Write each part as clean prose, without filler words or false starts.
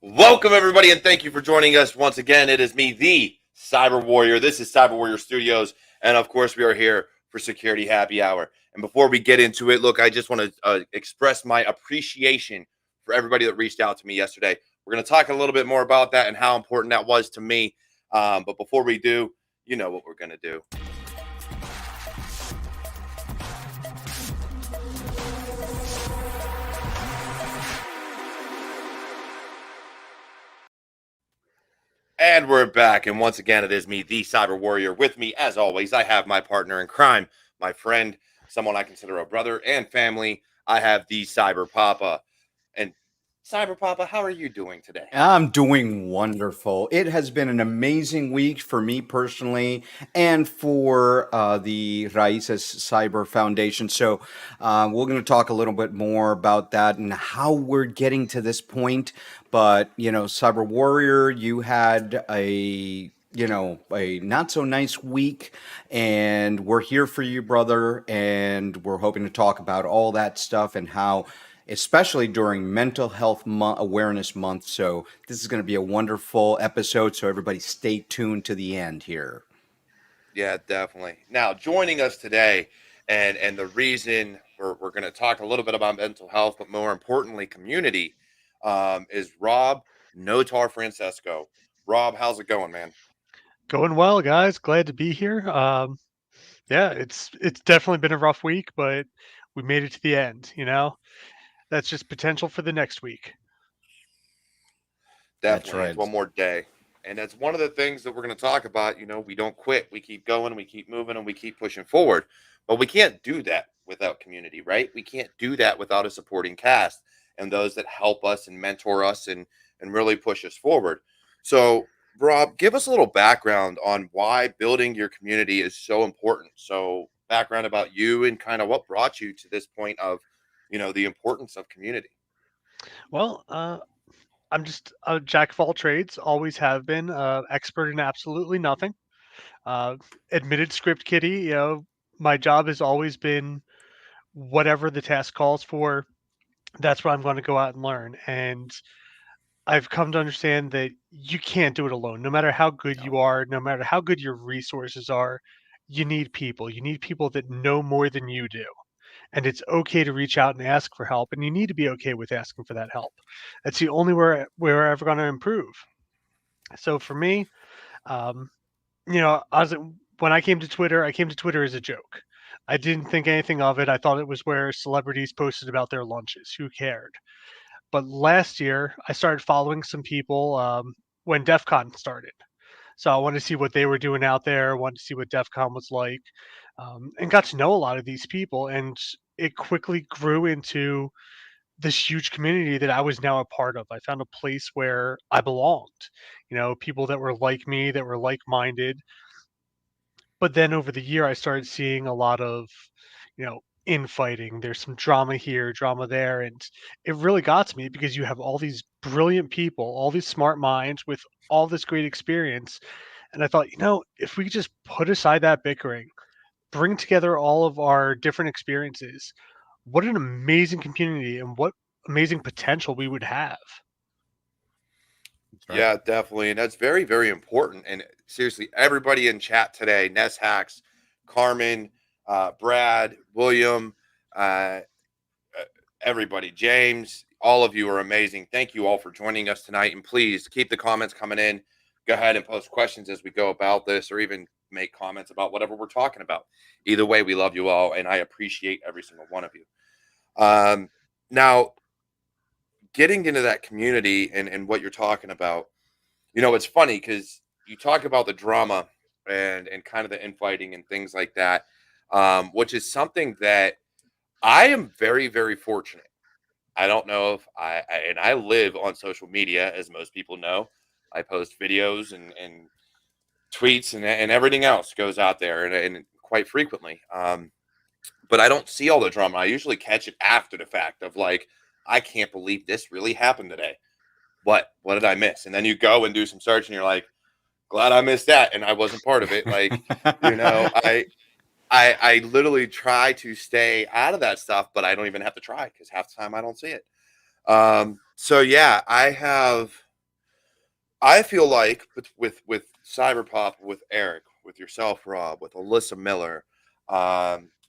Welcome, everybody, and thank you for joining us once again. It is me, the Cyber Warrior. This is CyberWarriorStudios, and of course, we are here for Security Happy Hour. And before we get into it, look, I just want to express my appreciation for everybody that reached out to me yesterday. We're going to talk a little bit more about that and how important that was to me. But before we do, you know what we're going to do. And we're back. And once again, it is me, the Cyber Warrior. With me, as always, I have my partner in crime, my friend, someone I consider a brother and family. I have the Cyber Papa. And Cyber Papa, how are you doing today? I'm doing wonderful. It has been an amazing week for me personally and for the Raices Cyber Foundation. So we're going to talk a little bit more about that and how we're getting to this point. But, Cyber Warrior, you had a not so nice week, and we're here for you, brother, and we're hoping to talk about all that stuff and how, especially during Mental Health Awareness Month. So this is going to be a wonderful episode, so everybody stay tuned to the end here. Yeah, definitely. Now, joining us today, and the reason we're going to talk a little bit about mental health, but more importantly, community, is Rob Notarfrancesco. Rob, how's it going, man? Going well, guys. Glad to be here. Yeah, it's definitely been a rough week, but we made it to the end. That's just potential for the next week. That's Definitely. It's right. one more day. And that's one of the things that we're going to talk about. We don't quit. We keep going, we keep moving, and we keep pushing forward. But we can't do that without community, right? We can't do that without a supporting cast and those that help us and mentor us and really push us forward. So, Rob, give us a little background on why building your community is so important. So, background about you and kind of what brought you to this point of, the importance of community. Well, I'm just a jack of all trades. Always have been. Expert in absolutely nothing. Uh, Admitted script kiddie. My job has always been whatever the task calls for. That's what I'm going to go out and learn. And I've come to understand that you can't do it alone. No matter how good No. you are, no matter how good your resources are, you need people. You need people that know more than you do. And it's okay to reach out and ask for help. And you need to be okay with asking for that help. That's the only way we're ever going to improve. So for me, um, when I came to Twitter as a joke. I didn't think anything of it. I thought it was where celebrities posted about their lunches. Who cared? But last year, I started following some people when DEF CON started. So I wanted to see what they were doing out there, wanted to see what DEF CON was like, and got to know a lot of these people. And it quickly grew into this huge community that I was now a part of. I found a place where I belonged, people that were like me, that were like minded. But then over the year, I started seeing a lot of, infighting. There's some drama here, drama there. And it really got to me because you have all these brilliant people, all these smart minds with all this great experience. And I thought, if we just put aside that bickering, bring together all of our different experiences, what an amazing community and what amazing potential we would have. That's right. Yeah, definitely. And that's very, very important. And seriously, everybody in chat today, Ness Hacks, Carmen, Brad, William, uh, everybody, James, all of you are amazing. Thank you all for joining us tonight. And please keep the comments coming in. Go ahead and post questions as we go about this, or even make comments about whatever we're talking about. Either way, we love you all, and I appreciate every single one of you. Now, getting into that community and what you're talking about, it's funny because you talk about the drama and kind of the infighting and things like that, which is something that I am very, very fortunate. I don't know if and I live on social media, as most people know. I post videos and tweets and everything else goes out there and quite frequently. But I don't see all the drama. I usually catch it after the fact of like, I can't believe this really happened today. What did I miss? And then you go and do some search and you're like, glad I missed that and I wasn't part of it. Like, I literally try to stay out of that stuff, but I don't even have to try because half the time I don't see it. So yeah, I have I feel like with Cyberpop, with Eric, with yourself, Rob, with Alyssa Miller,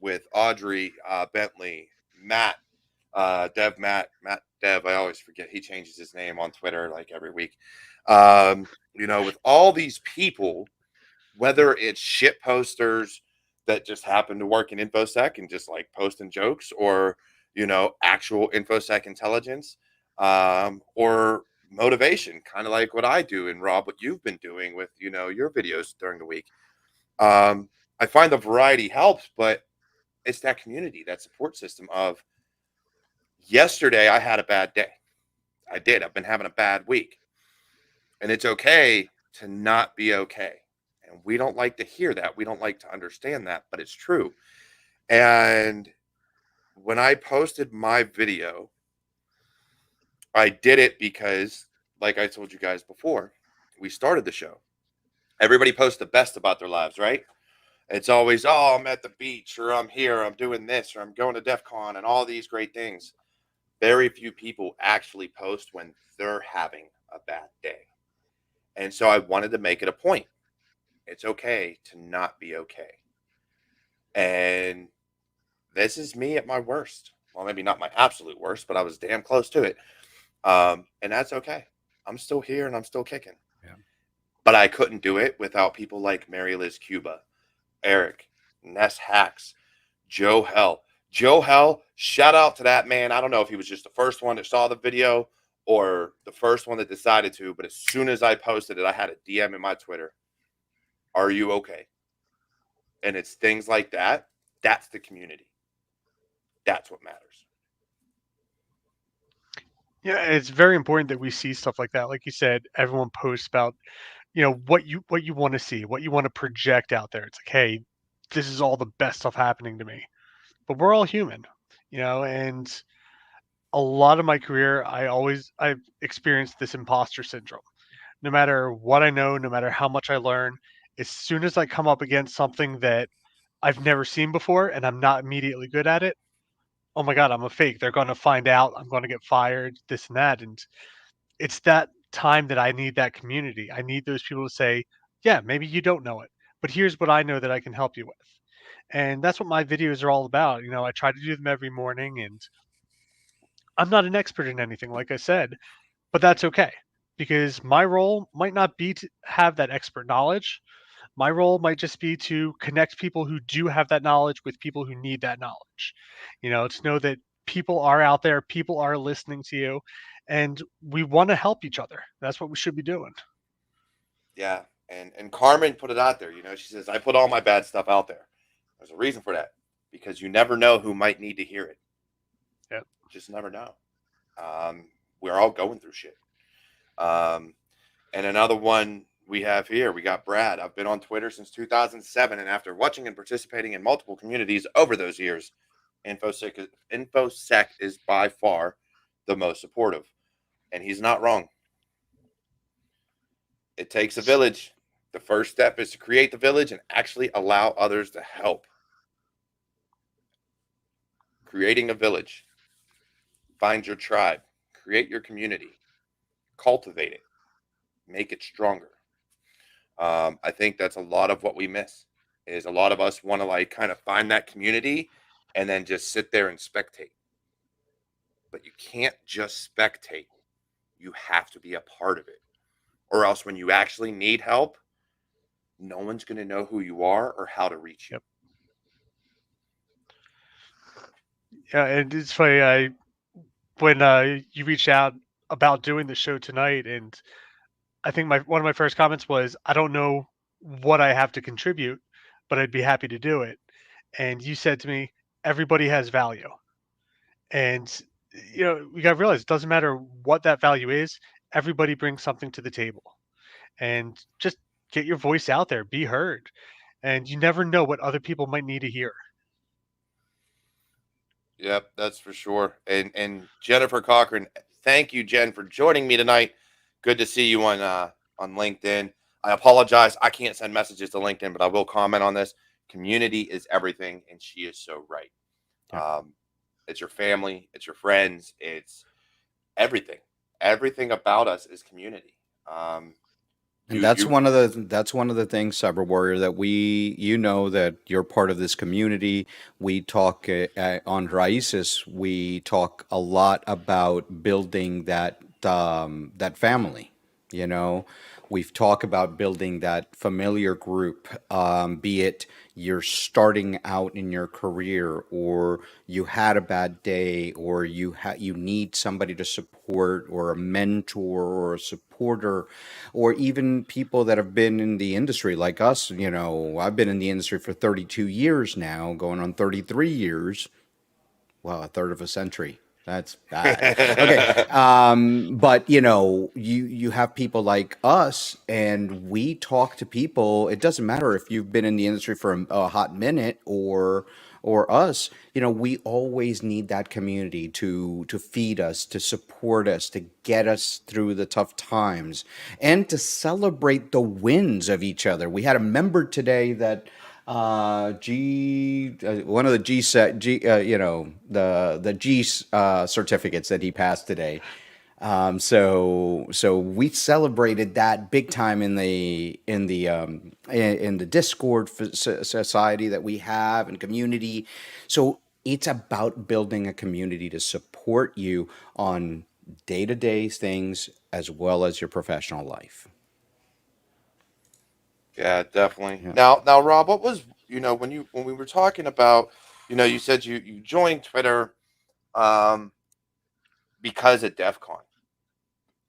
with Audrey Bentley, Matt, Matt Dev. I always forget he changes his name on Twitter like every week. With all these people, whether it's shit posters that just happen to work in InfoSec and just like posting jokes, or actual InfoSec intelligence, or motivation, kind of like what I do, and Rob, what you've been doing with your videos during the week. I find the variety helps, but it's that community, that support system of yesterday I had a bad day. I did. I've been having a bad week. And it's okay to not be okay. And we don't like to hear that. We don't like to understand that, but it's true. And when I posted my video, I did it because, like I told you guys before, we started the show. Everybody posts the best about their lives, right? It's always, oh, I'm at the beach, or I'm here, I'm doing this, or I'm going to DEF CON, and all these great things. Very few people actually post when they're having a bad day. And so I wanted to make it a point. It's okay to not be okay. And this is me at my worst. Well, maybe not my absolute worst, but I was damn close to it. And that's okay. I'm still here and I'm still kicking. Yeah. But I couldn't do it without people like Mary Liz Cuba, Eric, Ness Hacks, Joe Hell. Joe Hell, shout out to that man. I don't know if he was just the first one that saw the video or the first one that decided to, but as soon as I posted it, I had a DM in my Twitter. Are you okay? And it's things like that. That's the community. That's what matters. Yeah, it's very important that we see stuff like that. Like you said, everyone posts about, what you want to see, what you want to project out there. It's like, hey, this is all the best stuff happening to me. But we're all human, and a lot of my career, I've experienced this imposter syndrome. No matter what I know, no matter how much I learn, as soon as I come up against something that I've never seen before and I'm not immediately good at it, oh my God, I'm a fake. They're going to find out. I'm going to get fired, this and that. And it's that time that I need that community. I need those people to say, yeah, maybe you don't know it, but here's what I know that I can help you with. And that's what my videos are all about. I try to do them every morning, and I'm not an expert in anything, like I said, but that's okay because my role might not be to have that expert knowledge. My role might just be to connect people who do have that knowledge with people who need that knowledge. To know that people are out there, people are listening to you, and we want to help each other. That's what we should be doing. Yeah. And Carmen put it out there. She says, I put all my bad stuff out there. There's a reason for that. Because you never know who might need to hear it. Yep. Just never know. We're all going through shit. And another one we have here, we got Brad. I've been on Twitter since 2007, and after watching and participating in multiple communities over those years, InfoSec is by far the most supportive. And he's not wrong. It takes a village. The first step is to create the village and actually allow others to help. Creating a village. Find your tribe. Create your community. Cultivate it. Make it stronger. I think that's a lot of what we miss. Is a lot of us want to like kind of find that community and then just sit there and spectate. But you can't just spectate. You have to be a part of it. Or else when you actually need help, no one's going to know who you are or how to reach you. Yep. Yeah, and it's funny. When you reached out about doing the show tonight, and I think one of my first comments was, I don't know what I have to contribute, but I'd be happy to do it. And you said to me, everybody has value. And we got to realize it doesn't matter what that value is, everybody brings something to the table. And just get your voice out there, be heard. And you never know what other people might need to hear. Yep, that's for sure. And Jennifer Cochran, thank you, Jen, for joining me tonight. Good to see you on LinkedIn. I apologize, I can't send messages to LinkedIn, but I will comment on this. Community is everything, and she is so right. Yeah. It's your family, it's your friends, it's everything. Everything about us is community. And You that's one of the things, Cyber Warrior, that that you're part of this community. We talk on Raices. We talk a lot about building that family. You know, we've talked about building that familiar group, be it you're starting out in your career, or you had a bad day, or you need somebody to support, or a mentor, or a supporter, or even people that have been in the industry like us. You know, I've been in the industry for 32 years now, going on 33 years. Wow, a third of a century. That's bad. Okay, but you have people like us, and we talk to people. It doesn't matter if you've been in the industry for a hot minute or us. You know, we always need that community to feed us, to support us, to get us through the tough times, and to celebrate the wins of each other. We had a member today that one of the G set G the G certificates that he passed today. So we celebrated that big time in the Discord society that we have and community. So it's about building a community to support you on day to day things as well as your professional life. Yeah, definitely. Yeah. Now, Rob, what was when we were talking about, you said you joined Twitter um, because of DEF CON,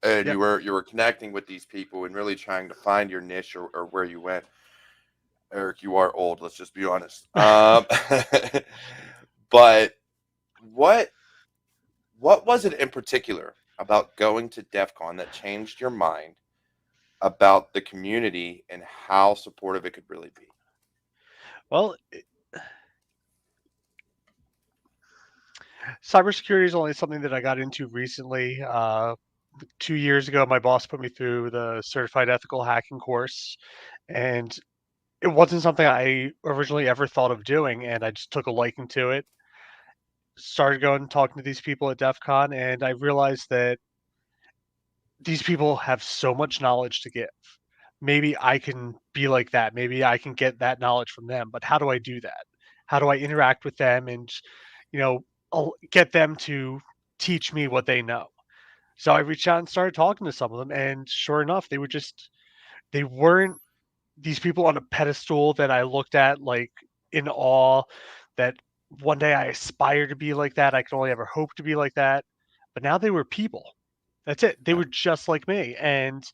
and Yep. you were connecting with these people and really trying to find your niche or where you went. Eric, you are old. Let's just be honest. But what what was it in particular about going to DEF CON that changed your mind about the community and how supportive it could really be? Well, cybersecurity is only something that I got into recently. 2 years ago, my boss put me through the certified ethical hacking course, and it wasn't something I originally ever thought of doing, and I just took a liking to it. Started going and talking to these people at DEF CON, and I realized that these people have so much knowledge to give. Maybe I can be like that. Maybe I can get that knowledge from them. But how do I do that? How do I interact with them and, you know, get them to teach me what they know? So I reached out and started talking to some of them, and sure enough, they weren't these people on a pedestal that I looked at like in awe. That one day I aspire to be like that. I can only ever hope to be like that. But now they were people. That's it. They Yeah. were just like me, and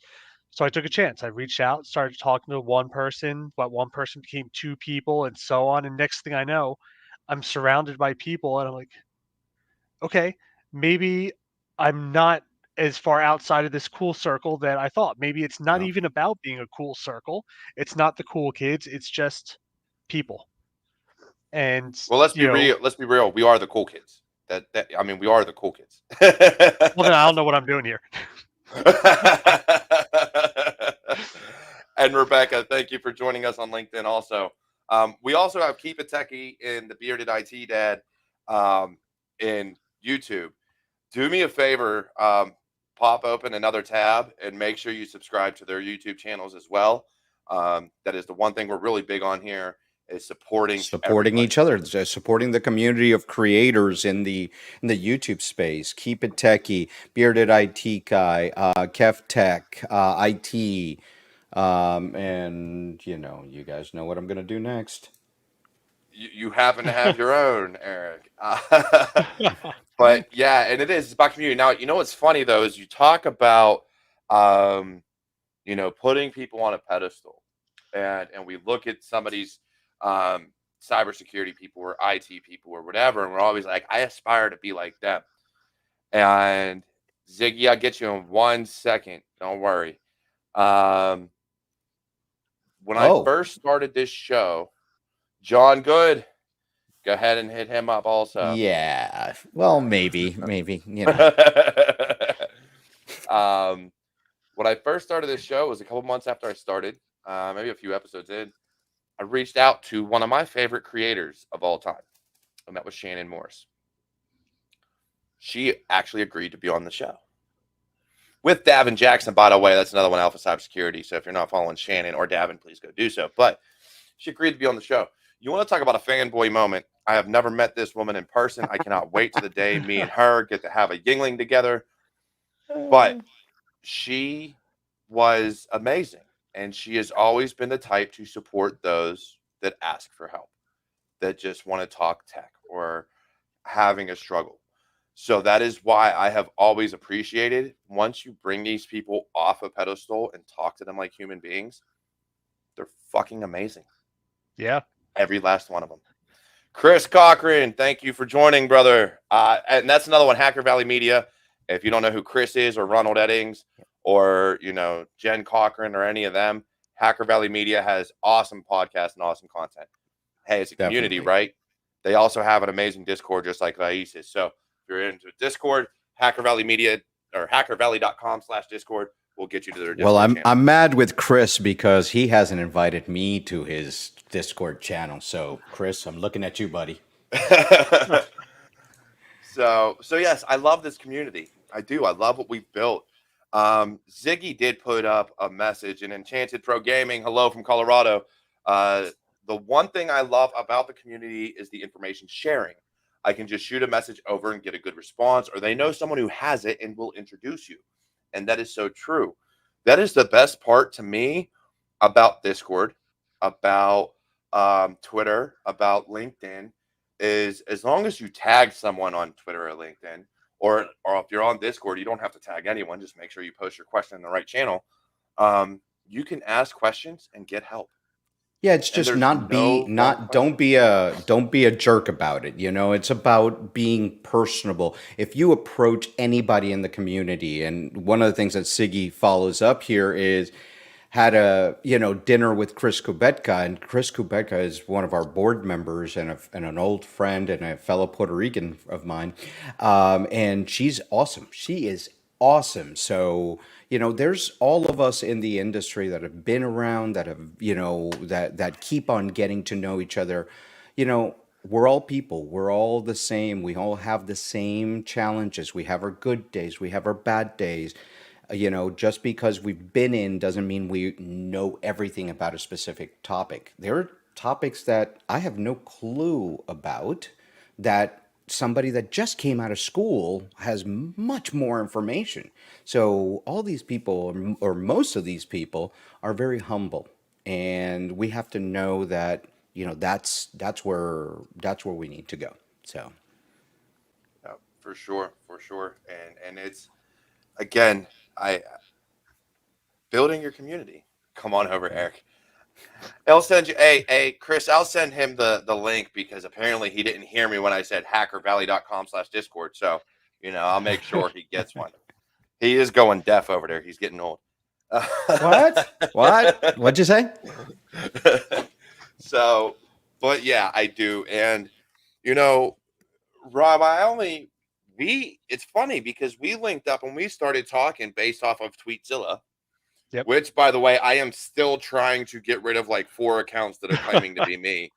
so I took a chance. I reached out, started talking to one person, but one person became two people, and so on. And next thing I know, I'm surrounded by people, and I'm like, okay, maybe I'm not as far outside of this cool circle that I thought. Maybe it's not Yeah. even about being a cool circle. It's not the cool kids. It's just people. And, Well, let's you be know, real. Let's be real. We are the cool kids. That I mean, we are the cool kids. well, then I don't know what I'm doing here. And Rebecca, thank you for joining us on LinkedIn. Also, we also have Keep It Techie and the Bearded IT Dad in YouTube. Do me a favor, pop open another tab and make sure you subscribe to their YouTube channels as well. That is the one thing we're really big on here is supporting Supporting everybody. each other, supporting the community of creators in the YouTube space. Keep it techie, bearded IT guy, Kev Tech, IT, and you guys know what I'm gonna do next. You happen to have your own, Eric. But yeah, and it is it's about community. Now, what's funny though is you talk about um, putting people on a pedestal, and we look at somebody's um, cybersecurity people or IT people or whatever, and we're always like, I aspire to be like them. And Ziggy, I'll get you in 1 second. Don't worry. Um, when I Oh, first started this show, John Good, go ahead and hit him up also. yeah. Well, maybe. um, when I first started this show, it was a couple months after I started, maybe a few episodes in. I reached out to one of my favorite creators of all time, and that was Shannon Morse. She actually agreed to be on the show. with Davin Jackson, by the way. That's another one, Alpha Cybersecurity. So if you're not following Shannon or Davin, please go do so. But she agreed to be on the show. You want to talk about a fanboy moment? I have never met this woman in person. I cannot wait to the day me and her get to have a Yingling together. But she was amazing. And she has always been the type to support those that ask for help, that just want to talk tech or having a struggle. So that is why I have always appreciated once you bring these people off a pedestal and talk to them like human beings, they're fucking amazing. Yeah. Every last one of them. Chris Cochran, thank you for joining, brother. And that's another one, Hacker Valley Media. If you don't know who Chris is or Ronald Eddings or, Jen Cochran or any of them, Hacker Valley Media has awesome podcasts and awesome content. Hey, it's a community, Definitely. right? They also have an amazing Discord just like Raíces. So if you're into Discord, Hacker Valley Media or hackervalley.com/Discord will get you to their Well, Discord I'm channel. I'm mad with Chris because he hasn't invited me to his Discord channel. So, Chris, I'm looking at you, buddy. So yes, I love this community. I do. I love what we've built. Ziggy did put up a message in Enchanted Pro Gaming. Hello from Colorado. The one thing I love about the community is the information sharing. I can just shoot a message over and get a good response, or they know someone who has it and will introduce you. And that is so true. That is the best part to me about Discord, about Twitter, about LinkedIn, is as long as you tag someone on Twitter or LinkedIn, or if you're on Discord, you don't have to tag anyone. Just make sure you post your question in the right channel. You can ask questions and get help. Yeah, it's And just there's not be no wrong not question. don't be a jerk about it. It's about being personable. If you approach anybody in the community, and one of the things that Siggy follows up here is had a dinner with Chris Kubetka, and Chris Kubetka is one of our board members and an old friend and a fellow Puerto Rican of mine, and she's awesome. She is awesome. So there's all of us in the industry that have been around, that have that keep on getting to know each other. We're all people. We're all the same. We all have the same challenges. We have our good days. We have our bad days. Just because we've been in doesn't mean we know everything about a specific topic. There are topics that I have no clue about that somebody that just came out of school has much more information. So all these people, or most of these people, are very humble, and we have to know that that's where we need to go. So Yeah, for sure, for sure. And it's, again, I building your community. Come on over, Eric. I'll send you. Hey, Chris. I'll send him the link because apparently he didn't hear me when I said hackervalley.com/Discord. So I'll make sure he gets one. He is going deaf over there. He's getting old. what'd you say? So, but yeah, I do. And you know, Rob, it's funny because we linked up and we started talking based off of Tweetzilla. Yep. Which, by the way, I am still trying to get rid of like 4 accounts that are claiming to be me.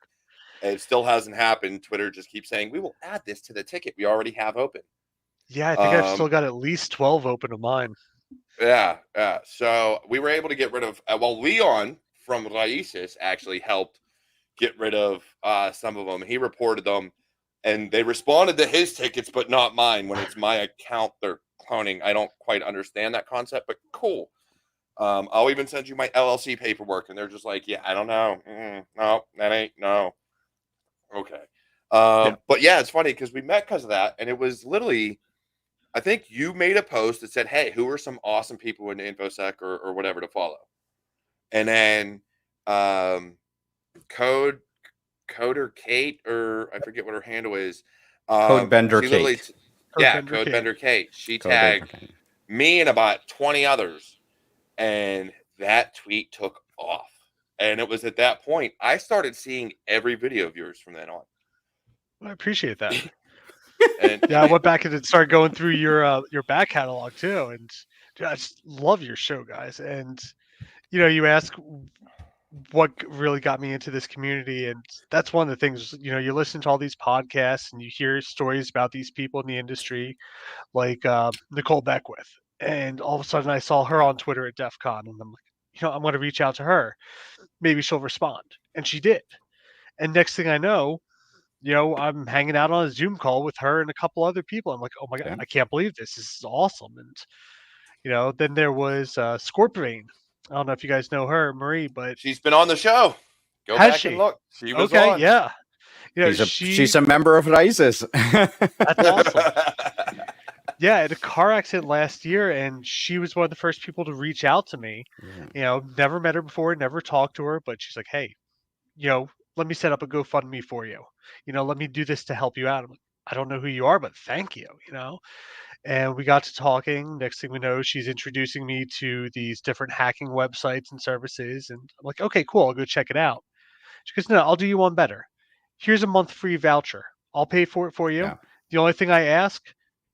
It still hasn't happened. Twitter just keeps saying, we will add this to the ticket we already have open. Yeah, I think I've still got at least 12 open of mine. Yeah. So we were able to get rid of, Leon from Raíces actually helped get rid of some of them. He reported them and they responded to his tickets, but not mine. When it's my account, they're cloning. I don't quite understand that concept, but cool. I'll even send you my LLC paperwork, and they're just like, yeah, I don't know. No, that ain't no. Okay. Yeah. But yeah, it's funny because we met because of that, and it was literally, I think you made a post that said, hey, who are some awesome people in InfoSec or whatever to follow? And then Code Coder Kate, or I forget what her handle is. Code Bender She literally, Kate. Code Bender Kate. She Code Bender tagged Kate. me and about 20 others. And that tweet took off. And it was at that point I started seeing every video of yours from then on. I appreciate that. And yeah, I went back and started going through your back catalog too, and I just love your show, guys. And you ask what really got me into this community, and that's one of the things. You listen to all these podcasts and you hear stories about these people in the industry, like Nicole Beckwith, And all of a sudden I saw her on Twitter at DEF CON, and I'm like, I'm going to reach out to her. Maybe she'll respond. And she did. And next thing I know, I'm hanging out on a Zoom call with her and a couple other people. I'm like, oh my God, Okay. I can't believe this. This is awesome. And, then there was Scorpion. I don't know if you guys know her, Marie, but She's been on the show. Go has back and she? look. She was Okay, on. yeah. She's a member of Rises. That's awesome. Yeah, I had a car accident last year, and she was one of the first people to reach out to me. Never met her before, never talked to her, but she's like, hey, let me set up a GoFundMe for you. Let me do this to help you out. I'm like, I don't know who you are, but thank you. And we got to talking. Next thing we know, she's introducing me to these different hacking websites and services. And I'm like, okay, cool. I'll go check it out. She goes, no, I'll do you one better. Here's a month free voucher. I'll pay for it for you. Yeah. The only thing I ask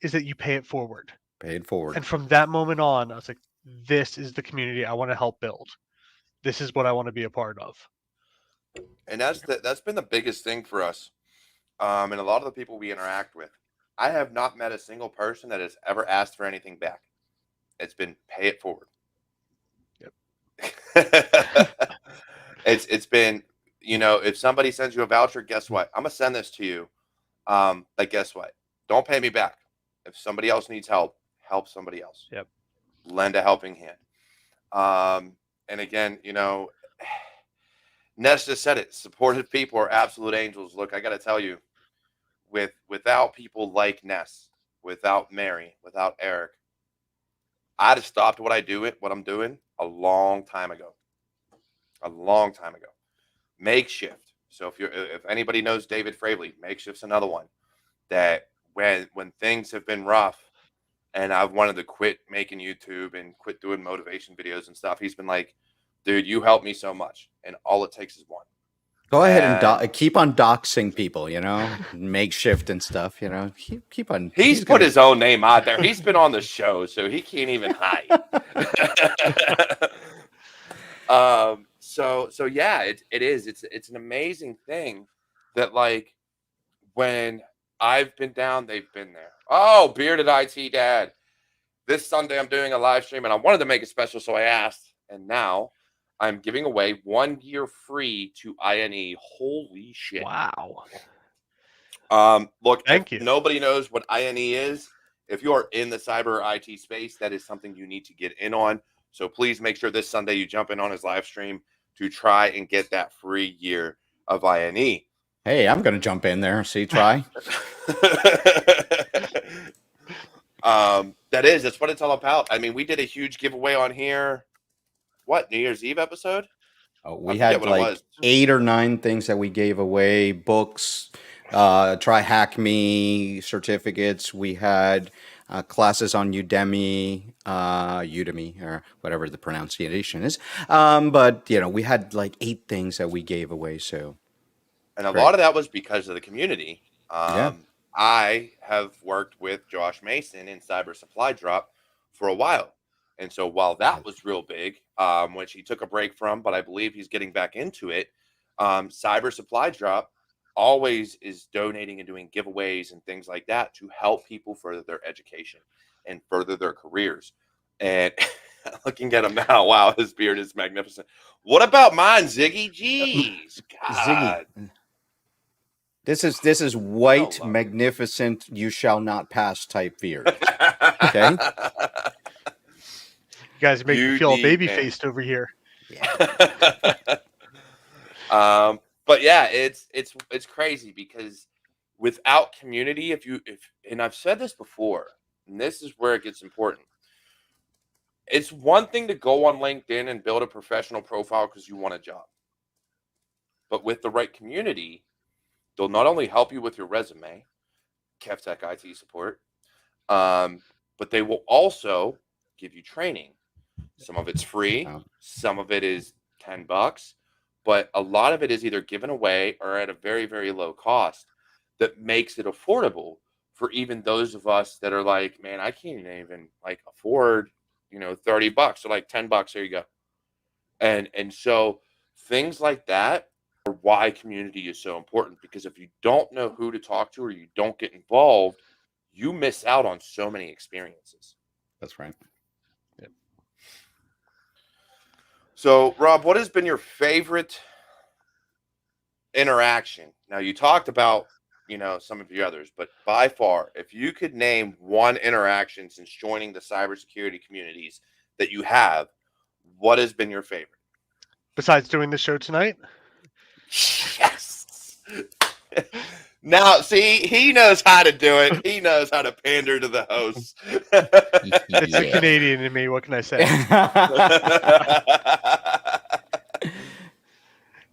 is that you pay it forward. Paid forward. And from that moment on, I was like, this is the community I want to help build. This is what I want to be a part of. And that's been the biggest thing for us. And a lot of the people we interact with, I have not met a single person that has ever asked for anything back. It's been pay it forward. Yep. It's been, if somebody sends you a voucher, guess what? I'm gonna send this to you. But guess what? Don't pay me back. If somebody else needs help, help somebody else. Yep. Lend a helping hand. And again, Ness just said it. Supportive people are absolute angels. Look, I got to tell you, without people like Ness, without Mary, without Eric, I'd have stopped what I'm doing a long time ago. A long time ago. Makeshift. So if anybody knows David Fravely, Makeshift's another one that when things have been rough and I've wanted to quit making YouTube and quit doing motivation videos and stuff, he's been like, dude, you helped me so much. And all it takes is one. Go ahead and keep on doxing people, Makeshift and stuff, keep on. He's put his own name out there. He's been on the show, so he can't even hide. So yeah, it is. It's an amazing thing that, like, when I've been down, they've been there. Oh, Bearded IT Dad. This Sunday I'm doing a live stream, and I wanted to make it special, so I asked, and now I'm giving away 1 year free to INE. Holy shit. Wow. Look, Thank you. Nobody knows what INE is. If you are in the cyber IT space, that is something you need to get in on. So please make sure this Sunday you jump in on his live stream to try and get that free year of INE. Hey, I'm going to jump in there. See, try. That's what it's all about. I mean, we did a huge giveaway on here. What, New Year's Eve episode? Oh, we had like 8 or 9 things that we gave away. Books, Try Hack Me, certificates. We had classes on Udemy, or whatever the pronunciation is. But, we had like 8 things that we gave away. So, and a lot of that was because of the community. Yeah. I have worked with Josh Mason in Cyber Supply Drop for a while. And so while that was real big, which he took a break from, but I believe he's getting back into it, Cyber Supply Drop always is donating and doing giveaways and things like that to help people further their education and further their careers. And looking at him now, wow, his beard is magnificent. What about mine, Ziggy? Jeez, God. Ziggy. This is white, magnificent, you shall not pass type beard. Okay? You guys make me feel baby-faced over here. Yeah. But yeah, it's crazy because without community, and I've said this before, and this is where it gets important. It's one thing to go on LinkedIn and build a professional profile because you want a job. But with the right community, they'll not only help you with your resume, KevTech IT support, but they will also give you training. Some of it's free, some of it is $10, but a lot of it is either given away or at a very, very low cost that makes it affordable for even those of us that are like, man, I can't even like afford, $30 or like $10. Here you go. And so things like that are why community is so important, because if you don't know who to talk to or you don't get involved, you miss out on so many experiences. That's right. So, Rob, what has been your favorite interaction? Now, you talked about, some of the others, but by far, if you could name one interaction since joining the cybersecurity communities that you have, what has been your favorite? Besides doing the show tonight, Yes. Now, see, he knows how to do it. He knows how to pander to the hosts. it's the Yeah. Canadian in me. What can I say?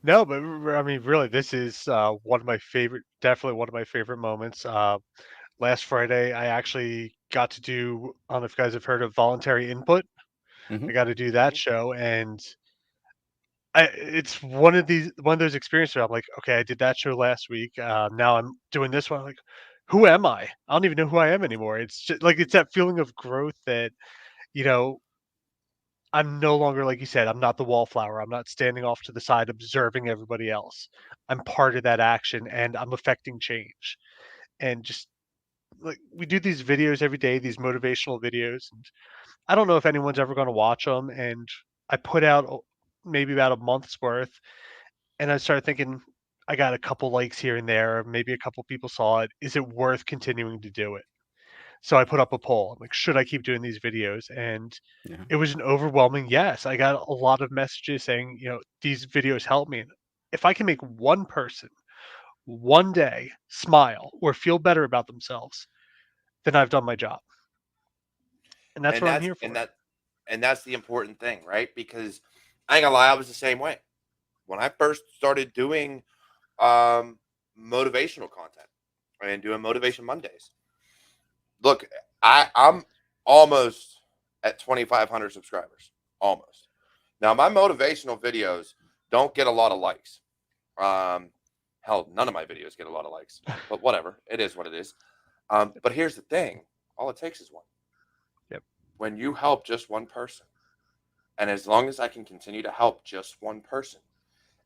No, but I mean, really, this is one of my favorite, definitely one of my favorite moments. Last Friday, I actually got to do, I don't know if you guys have heard of voluntary input. I Mhm. got to do that Mhm. show, and it's one of those experiences where I'm like, okay, I did that show last week. Now I'm doing this one. I'm like, who am I? I don't even know who I am anymore. It's just like it's that feeling of growth that you know I'm no longer, like you said, I'm not the wallflower. I'm not standing off to the side observing everybody else. I'm part of that action, and I'm affecting change. And just like we do these videos every day, these motivational videos, and I don't know if anyone's ever going to watch them. And I put out maybe about a month's worth, and I started thinking, I got a couple likes here and there, maybe a couple people saw it. Is it worth continuing to do it? So I put up a poll. I'm like, should I keep doing these videos? And Yeah. it was an overwhelming yes. I got a lot of messages saying, these videos help me. And if I can make one person one day smile or feel better about themselves, then I've done my job. And that's and what I'm that's here and for. that and that's the important thing, right? Because I ain't gonna lie, I was the same way when I first started doing um, motivational content and doing Motivation Mondays. Look, I'm almost at 2,500 subscribers. Almost. Now, my motivational videos don't get a lot of likes. Um, Hell, none of my videos get a lot of likes, but whatever. It is what it is. But here's the thing: all it takes is one. Yep. When you help just one person, and as long as I can continue to help just one person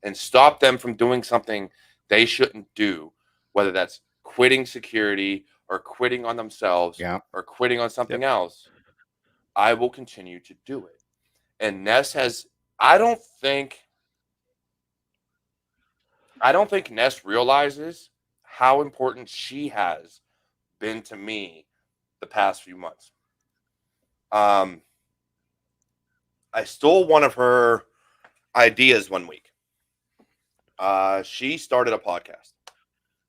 and stop them from doing something they shouldn't do, whether that's quitting security or quitting on themselves Yeah. or quitting on Yep. something else, I will continue to do it. And Ness has, I don't think, I don't think Ness realizes how important she has been to me the past few months. Um, I stole one of her ideas one week. She started a podcast.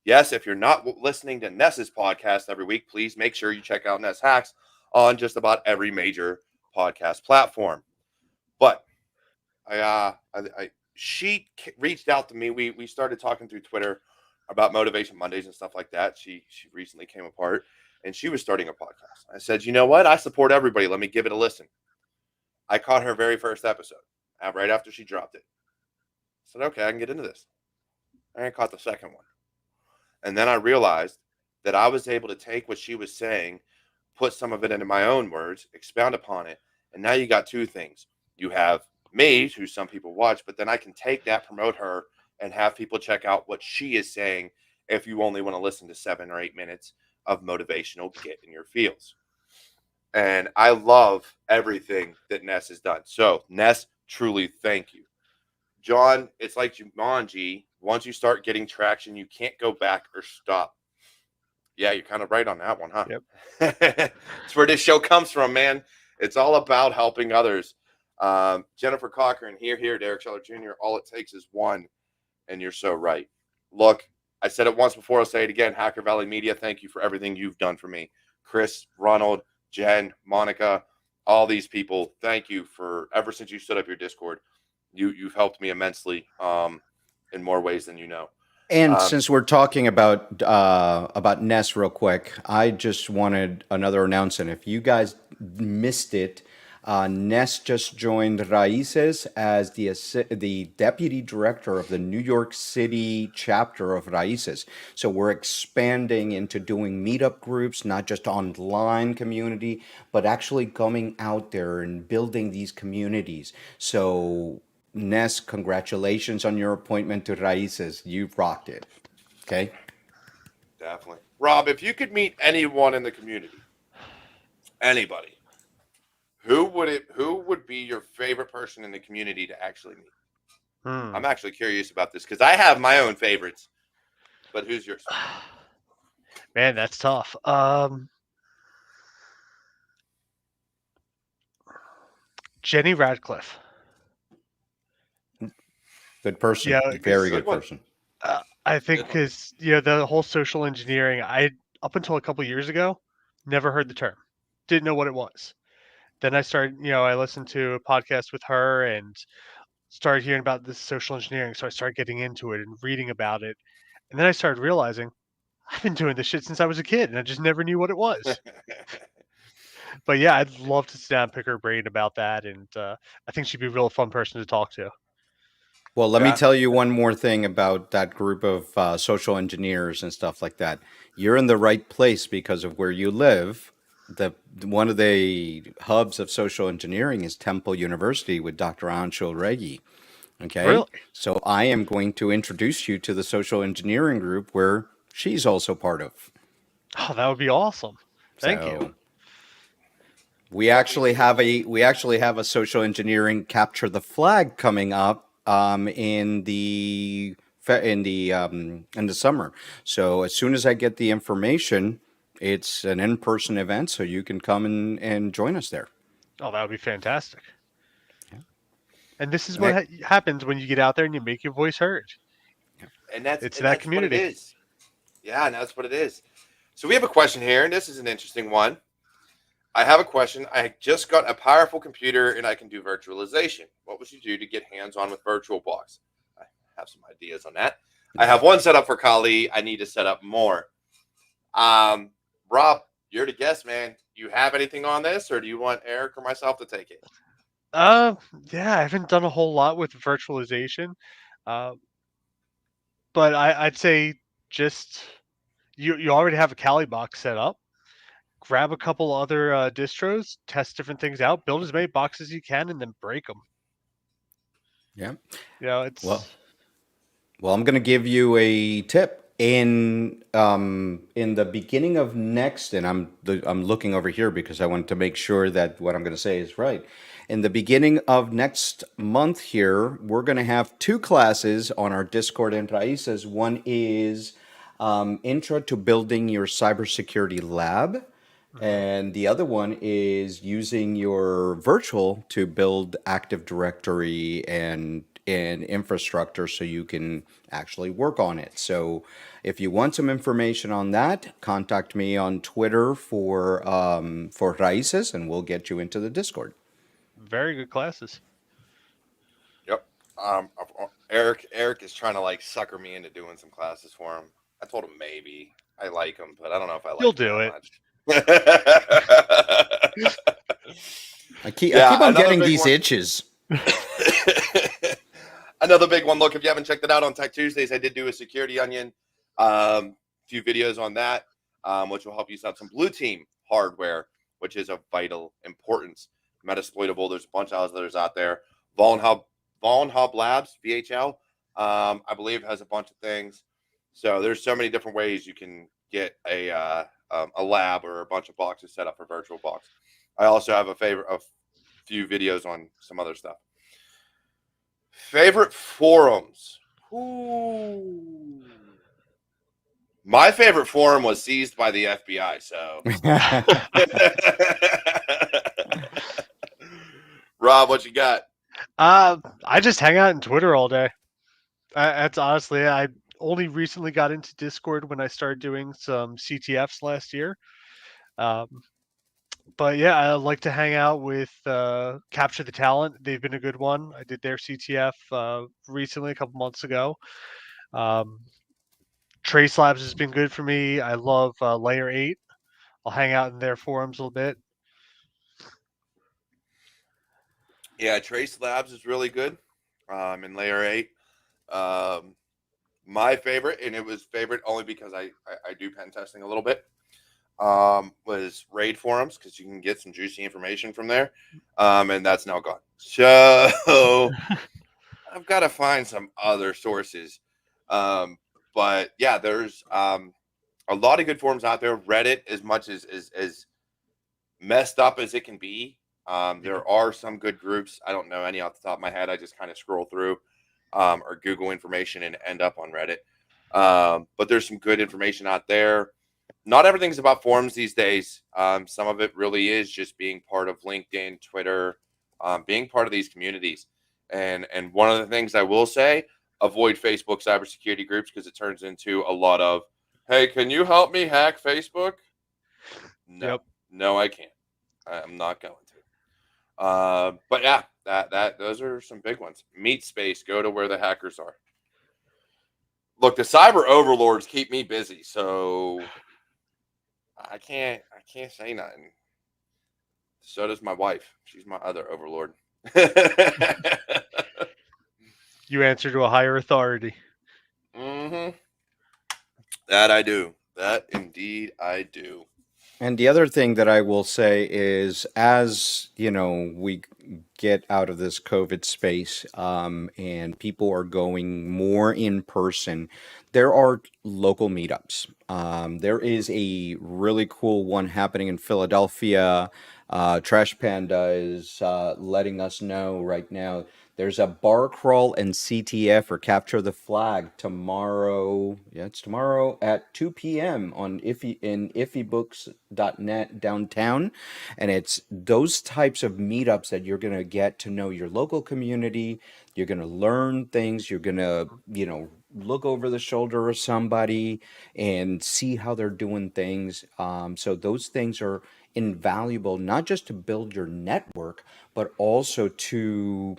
Yes, if you're not listening to Ness's podcast every week, please make sure you check out Ness Hacks on just about every major podcast platform. But she reached out to me. We started talking through Twitter about Motivation Mondays and stuff like that. She recently came apart and she was starting a podcast. I said, you know what? I support everybody. Let me give it a listen. I caught her very first episode right after she dropped it. I said, okay, I can get into this. I caught the second one. And then I realized that I was able to take what she was saying, put some of it into my own words, expound upon it. And now you got two things. You have me, who some people watch, but then I can take that, promote her, and have people check out what she is saying if you only want to listen to 7 or 8 minutes of motivational get in your feels. And I love everything that Ness has done. So, Ness, truly thank you. John, it's like Jumanji. Once you start getting traction, you can't go back or stop. Yeah, you're kind of right on that one, huh? Yep. It's where this show comes from, man. It's all about helping others. Jennifer Cochran, here, Derek Scheller Jr. All it takes is one, and you're so right. Look, I said it once before. I'll say it again. Hacker Valley Media, thank you for everything you've done for me. Chris, Ronald, Jen, Monica, all these people, thank you for ever since you stood up your Discord. You've helped me immensely in more ways than you know. And Um, since we're talking about Nest real quick, I just wanted another announcement. If you guys missed it, Nest just joined Raices as the deputy director of the New York City chapter of Raices. So we're expanding into doing meetup groups, not just online community, but actually coming out there and building these communities. So Ness, congratulations on your appointment to Raices. You've rocked it. Okay. Definitely. Rob, if you could meet anyone in the community, anybody, Who would be your favorite person in the community to actually meet? Hmm. I'm actually curious about this because I have my own favorites, but who's yours? Man, that's tough. Jenny Radcliffe. Good person. Yeah, Very because good Good one. person. I think Good one. because the whole social engineering, I up until a couple years ago, never heard the term, didn't know what it was. Then I started, I listened to a podcast with her and started hearing about this social engineering. So I started getting into it and reading about it, and then I started realizing I've been doing this shit since I was a kid, and I just never knew what it was. But yeah, I'd love to sit down and pick her brain about that, and I think she'd be a real fun person to talk to. Well, let me Yeah. tell you one more thing about that group of social engineers and stuff like that. You're in the right place because of where you live. The one of the hubs of social engineering is Temple University with Dr. Anshul Reggie. Okay, Really? so I am going to introduce you to the social engineering group where she's also part of. Oh, that would be awesome. Thank you. So we Well, we actually need to. have a social engineering capture the flag coming up in the summer. So as soon as I get the information, it's an in-person event, so you can come and join us there. Oh, that would be fantastic. And this is And what I, happens when you get out there and you make your voice heard. And that's It's and that that's what it community. is. Yeah, and that's what it is. So we have a question here, and this is an interesting one. I have a question. I just got a powerful computer and I can do virtualization. What would you do to get hands on with VirtualBox? I have some ideas on that. I have one set up for Kali. I need to set up more. Um, Rob, you're the guest, man. Do you have anything on this, or do you want Eric or myself to take it? Uh, yeah, I haven't done a whole lot with virtualization, uh, but I'd say just you already have a Kali box set up. Grab a couple other distros, test different things out, build as many boxes as you can, and then break them. yeah. It's Well, Well, I'm going to give you a tip. In the beginning of next, and I'm looking over here because I want to make sure that what I'm going to say is right. In the beginning of next month here, we're going to have two classes on our Discord and Raices. One is Intro to Building Your Cybersecurity Lab. Mhm. And the other one is using your virtual to build Active Directory and infrastructure so you can actually work on it. So if you want some information on that, contact me on Twitter for Raices, and we'll get you into the Discord. very good classes. Yep. Eric is trying to like sucker me into doing some classes for him. I told him maybe. I like him, but I don't know if I You'll like him do that it. much. I Yeah, keep on another getting big these one. itches. Another big one. Look, if you haven't checked it out on Tech Tuesdays, I did do a security onion, few videos on that, which will help you set up some blue team hardware, which is of vital importance. Metasploitable. There's a bunch of others out there. Voln Hub Labs (VHL), I believe, has a bunch of things. So there's so many different ways you can get a lab or a bunch of boxes set up for VirtualBox. I also have a few videos on some other stuff. Favorite forums. Ooh. My favorite forum was seized by the FBI. So, Rob, what you got? I just hang out in Twitter all day. That's honestly, I only recently got into Discord when I started doing some CTFs last year. Um, but yeah, I like to hang out with Capture the Talent. They've been a good one. I did their CTF recently, a couple months ago. Um, Trace Labs has been good for me. I love Layer 8. I'll hang out in their forums a little bit. Yeah, Trace Labs is really good. In Layer 8. Um, my favorite, and it was favorite only because I do pen testing a little bit, was raid forums because you can get some juicy information from there. And that's now gone. So I've got to find some other sources. Um, but yeah, there's a lot of good forums out there. Reddit, as much as messed up as it can be, There are some good groups. I don't know any off the top of my head. I just kind of scroll through or Google information and end up on Reddit. But there's some good information out there. Not everything's about forums these days. Some of it really is just being part of LinkedIn, Twitter, being part of these communities. And one of the things I will say, avoid Facebook cybersecurity groups because it turns into a lot of, hey, can you help me hack Facebook? No, Yep. no, I can't. I'm not going to. But yeah, that those are some big ones. Meet space. Go to where the hackers are. Look, the cyber overlords keep me busy, so I can't say nothing. So does my wife. She's my other overlord. You answer to a higher authority. Mm-hmm. That I do. That indeed I do. And the other thing that I will say is, as you know, we get out of this COVID space, and people are going more in person, there are local meetups. There is a really cool one happening in Philadelphia. Trash Panda is letting us know right now. There's a bar crawl and CTF or capture the flag tomorrow. Yeah, it's tomorrow at 2 p.m. on iffybooks.net downtown. And it's those types of meetups that you're going to get to know your local community. You're going to learn things. You're going to, look over the shoulder of somebody and see how they're doing things. So those things are invaluable, not just to build your network, but also to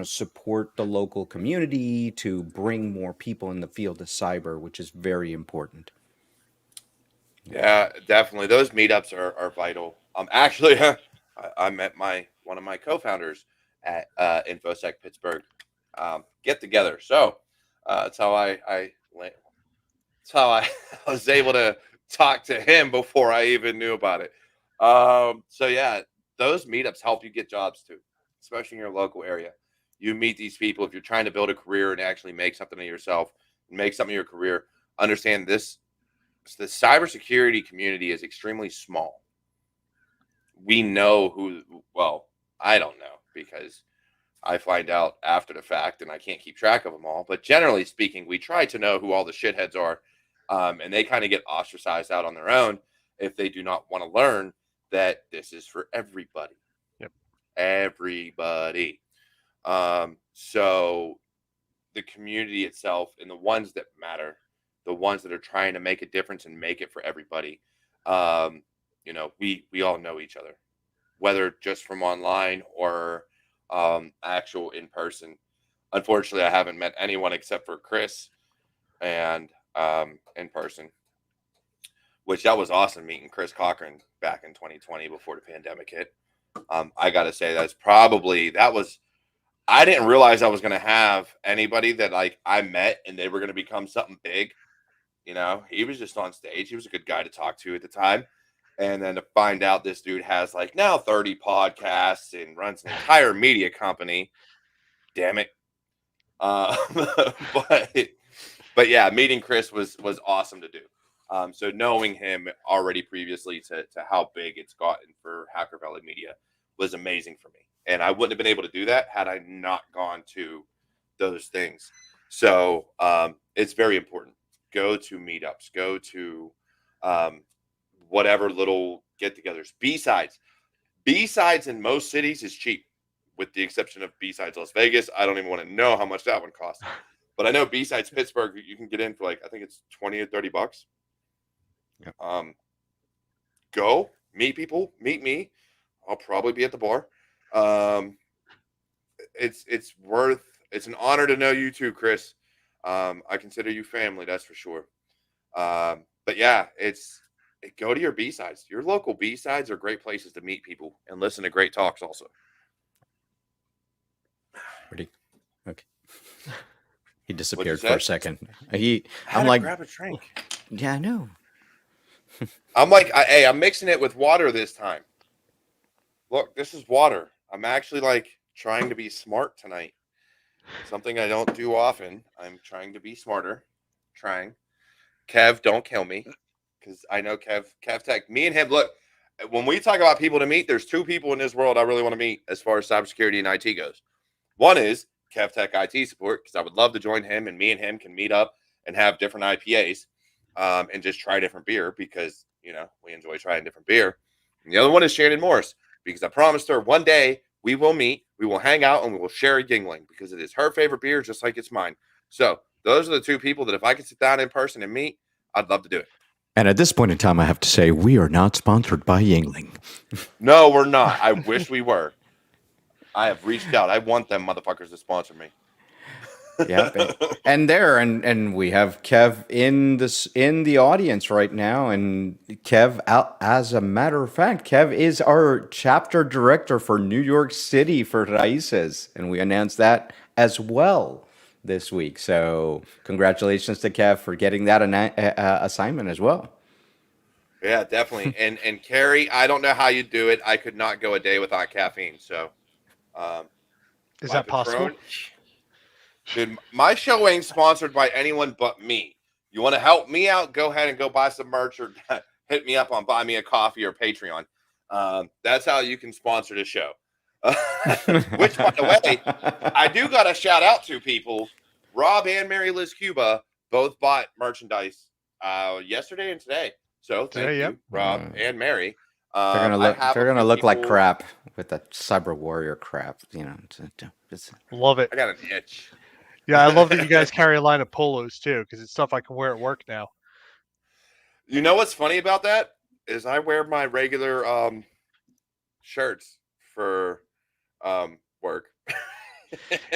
support the local community, to bring more people in the field of cyber, which is very important. Yeah, definitely. Those meetups are vital. Actually, I met one of my co-founders at InfoSec Pittsburgh get together. So that's how that's how I was able to talk to him before I even knew about it. So yeah, those meetups help you get jobs too, especially in your local area. You meet these people if you're trying to build a career and actually make something of yourself, make something of your career. Understand this: the cybersecurity community is extremely small. We know who. Well, I don't know because I find out after the fact, and I can't keep track of them all. But generally speaking, we try to know who all the shitheads are, and they kind of get ostracized out on their own if they do not want to learn that this is for everybody. Yep. Everybody. So the community itself and the ones that matter, the ones that are trying to make a difference and make it for everybody. We all know each other, whether just from online or actual in person. Unfortunately, I haven't met anyone except for Chris and in person, which that was awesome meeting Chris Cochran back in 2020 before the pandemic hit. I got to say I didn't realize I was going to have anybody that like I met and they were going to become something big. He was just on stage. He was a good guy to talk to at the time. And then to find out this dude has like now 30 podcasts and runs an entire media company. Damn it. Uh, but but yeah, meeting Chris was awesome to do. So knowing him already previously to how big it's gotten for Hacker Valley Media was amazing for me. And I wouldn't have been able to do that had I not gone to those things. So it's very important. Go to meetups, go to whatever little get-togethers. B-sides in most cities is cheap, with the exception of B-sides Las Vegas. I don't even want to know how much that one costs. But I know B-sides Pittsburgh, you can get in for like, I think it's 20 or 30 bucks. Yep. Go meet people, meet me. I'll probably be at the bar. It's an honor to know you too, Chris. I consider you family, that's for sure. But yeah, go to your B-sides. Your local B-sides are great places to meet people and listen to great talks also. Ready? Okay. He disappeared for a second. I'm like, grab a drink. Yeah, I know. I'm like, hey, I'm mixing it with water this time. Look, this is water. I'm actually like trying to be smart tonight. Something I don't do often. I'm trying to be smarter. Trying. Kev, don't kill me. Because I know Kev Tech. Me and him, look, when we talk about people to meet, there's two people in this world I really want to meet as far as cybersecurity and IT goes. One is KevTech IT support, because I would love to join him, and me and him can meet up and have different IPAs and just try different beer, because, we enjoy trying different beer. And the other one is Shannon Morris, because I promised her one day we will meet, we will hang out, and we will share a Yingling, because it is her favorite beer just like it's mine. So those are the two people that if I could sit down in person and meet, I'd love to do it. And at this point in time, I have to say we are not sponsored by Yingling. No, we're not. I wish we were. I have reached out. I want them motherfuckers to sponsor me. Yeah, and we have Kev in the audience right now, and Kev, as a matter of fact, Kev is our chapter director for New York City for Raíces, and we announced that as well this week. So congratulations to Kev for getting that assignment as well. Yeah, definitely. And Carrie, I don't know how you do it. I could not go a day without caffeine. So, is that possible? Dude, my show ain't sponsored by anyone but me. You want to help me out? Go ahead and go buy some merch, or hit me up on Buy Me a Coffee or Patreon. That's how you can sponsor the show. Which, by the way, I do got to shout out to people. Rob and Mary Liz Cuba both bought merchandise yesterday and today. So thank you, Rob and Mary. They're gonna look like crap with the Cyber Warrior crap. Love it. I got an itch. Yeah, I love that you guys carry a line of polos too, because it's stuff I can wear at work now. You know what's funny about that is I wear my regular shirts for work.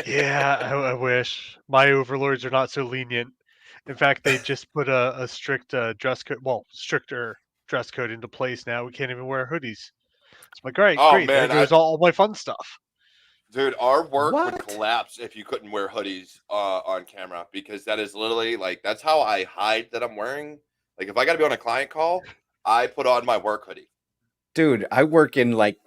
Yeah, I wish. My overlords are not so lenient. In fact, they just put a strict dress code, stricter dress code into place now. We can't even wear hoodies. It's like, great, Man, there goes all my fun stuff. Dude, our work would collapse if you couldn't wear hoodies on camera, because that is literally that's how I hide that I'm wearing. Like, if I got to be on a client call, I put on my work hoodie. Dude, I work in like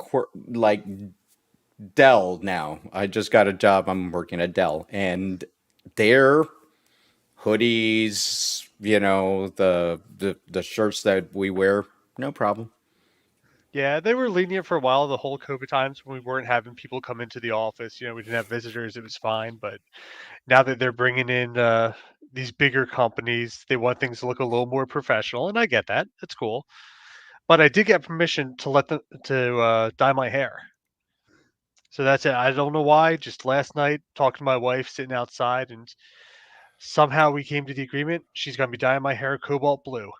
Dell now. I just got a job. I'm working at Dell, and their hoodies, the shirts that we wear, no problem. Yeah, they were lenient for a while, the whole COVID times when we weren't having people come into the office. We didn't have visitors. It was fine. But now that they're bringing in these bigger companies, they want things to look a little more professional. And I get that. That's cool. But I did get permission to let them to dye my hair. So that's it. I don't know why. Just last night, talking to my wife, sitting outside, and somehow we came to the agreement. She's going to be dyeing my hair cobalt blue.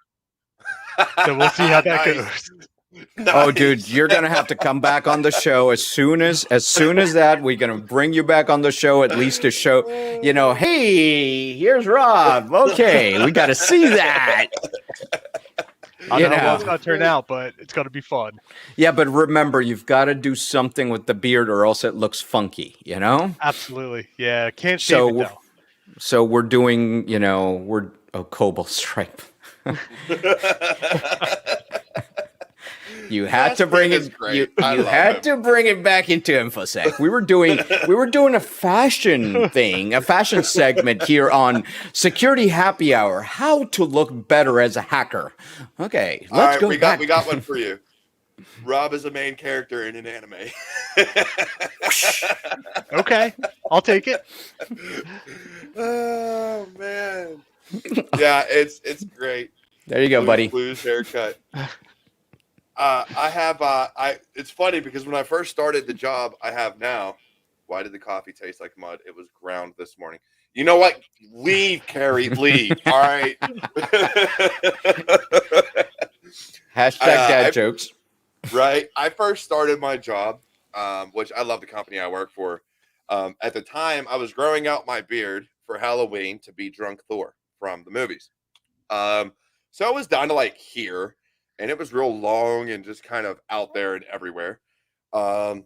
So we'll see how that goes. Nice. Oh, dude, you're gonna have to come back on the show as soon as that. We're gonna bring you back on the show, at least to show, hey, here's Rob. Okay, we got to see that. I don't know how it's gonna turn out, but it's gonna be fun. Yeah, but remember, you've got to do something with the beard, or else it looks funky. Absolutely, yeah. Can't shave it though. So we're doing, cobalt stripe. You had to bring it. You had to bring it back into InfoSec. We were doing a fashion thing, a fashion segment here on Security Happy Hour. How to look better as a hacker. Okay, let's go. We got one for you. Rob is a main character in an anime. Okay, I'll take it. Oh man, yeah, it's great. There you go, buddy. Blues haircut. I have it's funny because when I first started the job I have now, why did the coffee taste like mud? It was ground this morning. You know what? Leave, Carrie, leave. All right. Hashtag dad jokes. Right. I first started my job, which I love the company I work for. At the time, I was growing out my beard for Halloween to be Drunk Thor from the movies. So it was down to like here. And it was real long and just kind of out there and everywhere. And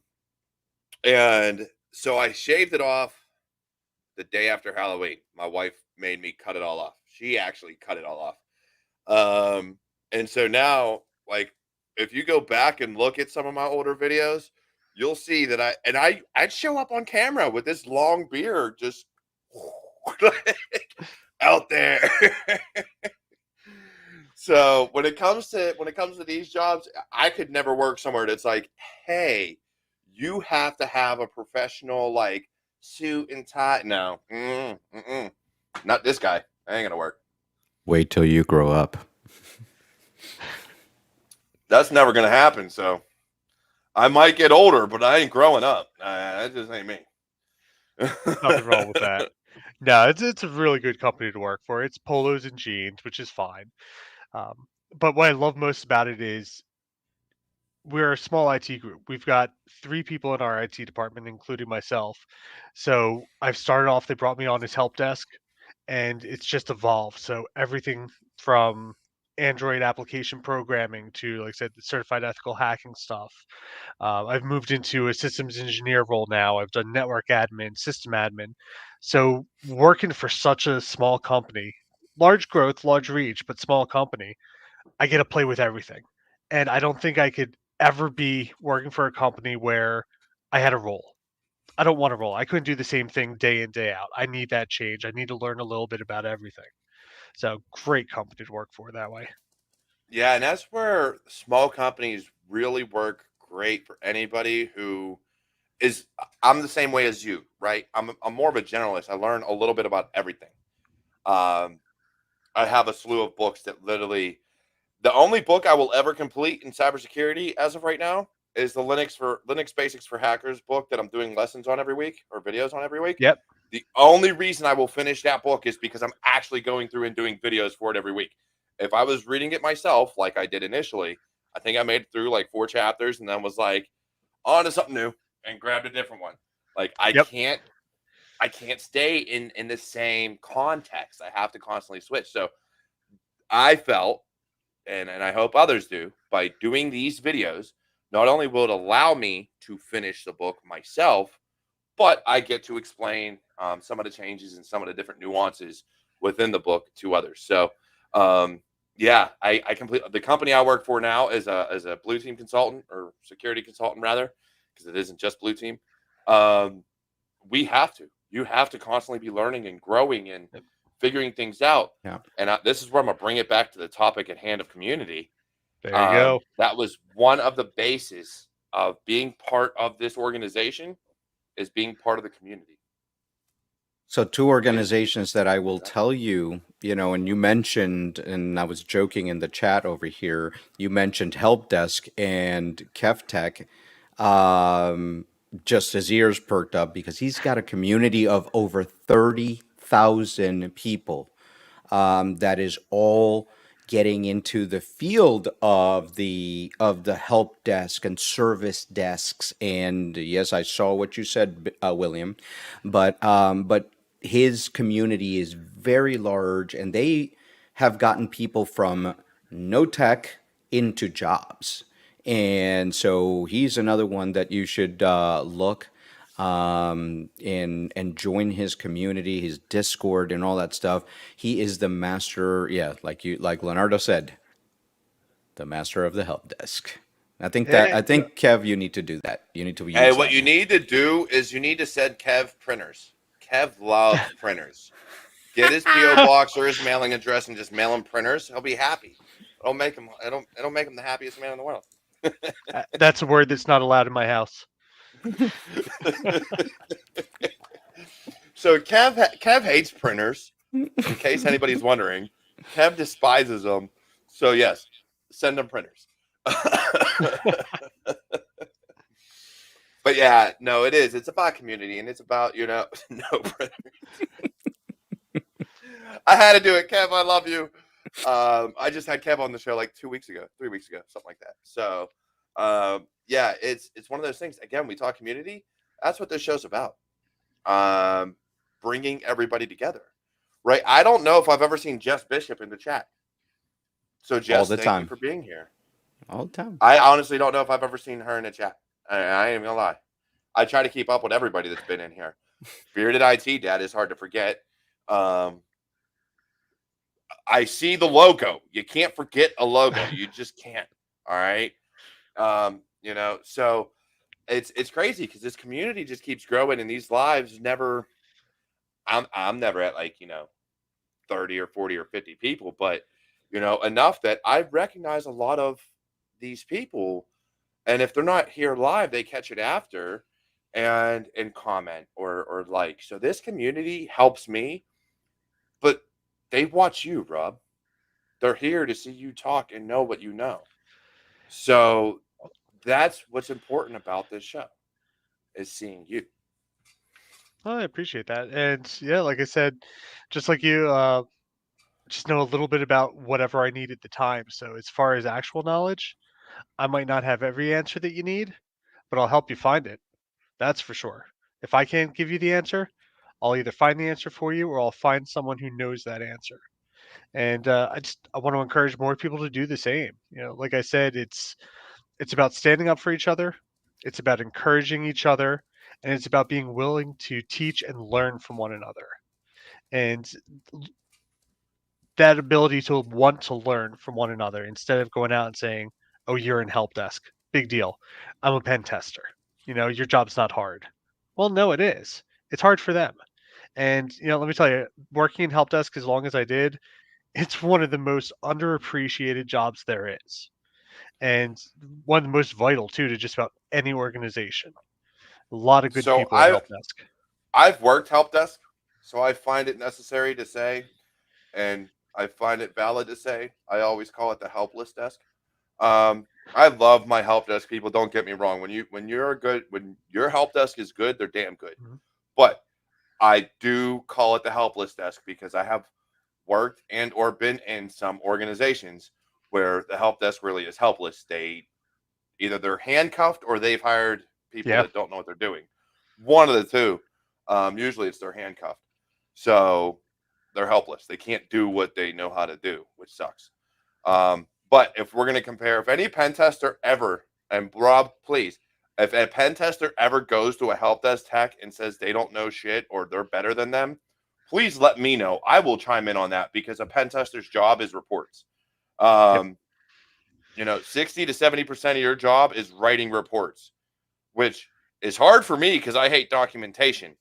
so I shaved it off the day after Halloween. My wife made me cut it all off. She actually cut it all off. And so now, like, if you go back and look at some of my older videos, you'll see that I'd show up on camera with this long beard just out there. So when it comes to these jobs, I could never work somewhere that's like, hey, you have to have a professional like suit and tie. No, not this guy. That ain't gonna work. Wait till you grow up. That's never gonna happen. So I might get older, but I ain't growing up. That just ain't me. Nothing wrong with that. No, it's a really good company to work for. It's polos and jeans, which is fine. But what I love most about it is we're a small IT group. We've got 3 people in our IT department, including myself. So I've started off, they brought me on as help desk, and it's just evolved. So everything from Android application programming to, like I said, the certified ethical hacking stuff. I've moved into a systems engineer role now. I've done network admin, system admin. So working for such a small company, large growth, large reach, but small company, I get to play with everything. And I don't think I could ever be working for a company where I had a role. I don't want a role. I couldn't do the same thing day in, day out. I need that change. I need to learn a little bit about everything. So great company to work for that way. Yeah, and that's where small companies really work great for anybody who is. I'm the same way as you, right? I'm more of a generalist. I learn a little bit about everything. Um, I have a slew of books that literally the only book I will ever complete in cybersecurity as of right now is the Linux Basics for Hackers book that I'm doing lessons on every week or videos on every week. Yep. The only reason I will finish that book is because I'm actually going through and doing videos for it every week. If I was reading it myself, like I did initially, I think I made it through like 4 chapters and then was like, on to something new and grabbed a different one. Like Yep. I can't stay in the same context. I have to constantly switch. So I felt, and I hope others do, by doing these videos, not only will it allow me to finish the book myself, but I get to explain some of the changes and some of the different nuances within the book to others. So, yeah, I complete the company I work for now is a blue team consultant or security consultant rather, because it isn't just blue team. Um, we have to. You have to constantly be learning and growing and figuring things out. Yeah. And this is where I'm gonna bring it back to the topic at hand of community. There you go. That was one of the bases of being part of this organization is being part of the community. So two organizations that I will tell you, and you mentioned, and I was joking in the chat over here, you mentioned Help Desk and KevTech. Just his ears perked up because he's got a community of over 30,000 people that is all getting into the field of the help desk and service desks. And yes, I saw what you said, William, but his community is very large, and they have gotten people from no tech into jobs. And so he's another one that you should look and join his community, his Discord, and all that stuff. He is the master. Yeah, like Leonardo said, the master of the help desk. I think Kev, you need to do that. You need to Hey, use what that. you need to do is you need to send Kev printers. Kev loves printers. Get his PO box or his mailing address and just mail him printers. He'll be happy. It'll make him. It'll make him the happiest man in the world. That's a word that's not allowed in my house. So Kev hates printers. In case anybody's wondering, Kev despises them. So yes, send them printers. But yeah, no, it is. It's about community, and it's about no printers. I had to do it, Kev. I love you. I just had Kev on the show like 2 weeks ago, 3 weeks ago, something like that. So, yeah, it's one of those things. Again, we talk community. That's what this show's about. Bringing everybody together, right? I don't know if I've ever seen Jess Bishop in the chat. So, Jess, thank you for being here. All the time. I honestly don't know if I've ever seen her in the chat. I ain't gonna lie. I try to keep up with everybody that's been in here. Bearded IT Dad is hard to forget. I see the logo. You can't forget a logo. You just can't. All right. So it's crazy because this community just keeps growing and these lives never I'm never at 30 or 40 or 50 people, but enough that I recognize a lot of these people. And if they're not here live, they catch it after and comment or like. So this community helps me, but they watch you, Rob. They're here to see you talk and know what you know. So that's what's important about this show is seeing you. Oh, I appreciate that. And yeah, like I said, just like you, just know a little bit about whatever I need at the time. So as far as actual knowledge, I might not have every answer that you need, but I'll help you find it. That's for sure. If I can't give you the answer, I'll either find the answer for you or I'll find someone who knows that answer. And I want to encourage more people to do the same. Like I said, it's about standing up for each other. It's about encouraging each other, and it's about being willing to teach and learn from one another. And that ability to want to learn from one another instead of going out and saying, "Oh, you're in help desk. Big deal. I'm a pen tester. Your job's not hard." Well, no, it is. It's hard for them. And let me tell you, working in help desk as long as I did, it's one of the most underappreciated jobs there is, and one of the most vital too to just about any organization. A lot of good So people at help desk. I've worked help desk, so I find it necessary to say, and I find it valid to say, I always call it the helpless desk. I love my help desk people. Don't get me wrong. When your help desk is good, they're damn good. Mhm. But I do call it the helpless desk because I have worked and or been in some organizations where the help desk really is helpless. Either they're handcuffed or they've hired people Yeah. that don't know what they're doing. One of the two. Usually it's they're handcuffed. So they're helpless. They can't do what they know how to do, which sucks. But if we're going to compare, if any pen tester ever, and Rob, please, if a pen tester ever goes to a help desk tech and says they don't know shit or they're better than them, please let me know. I will chime in on that because a pen tester's job is reports. Yep. Um, 60 to 70% of your job is writing reports, which is hard for me because I hate documentation,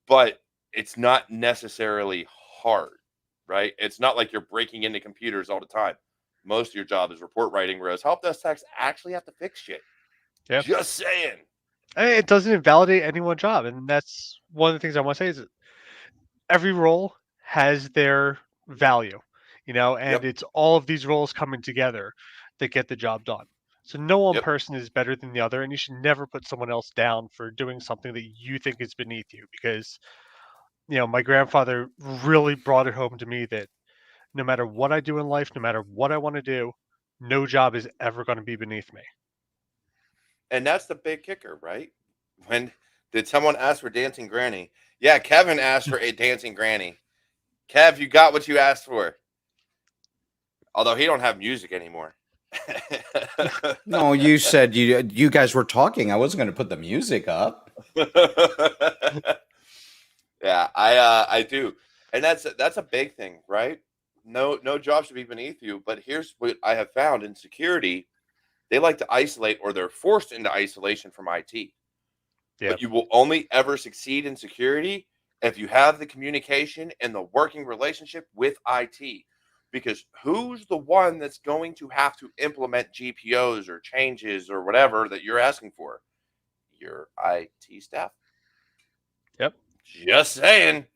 but it's not necessarily hard, right? It's not like you're breaking into computers all the time. Most of your job is report writing, whereas help desk techs actually have to fix shit. Yeah. Just saying. It doesn't invalidate anyone's job, and that's one of the things I want to say is that every role has their value, and Yep. it's all of these roles coming together that get the job done. So no one Yep. person is better than the other, and you should never put someone else down for doing something that you think is beneath you because my grandfather really brought it home to me that no matter what I do in life, no matter what I want to do, no job is ever going to be beneath me. And that's the big kicker, right? When did someone ask for Dancing Granny? Yeah, Kevin asked for a Dancing Granny. Kev, you got what you asked for. Although he don't have music anymore. No, you said you guys were talking. I wasn't going to put the music up. Yeah, I do, and that's a big thing, right? No job should be beneath you. But here's what I have found in security: they like to isolate, or they're forced into isolation from IT. Yeah. But you will only ever succeed in security if you have the communication and the working relationship with IT. Because who's the one that's going to have to implement GPOs or changes or whatever that you're asking for? Your IT staff. Yep. Just saying.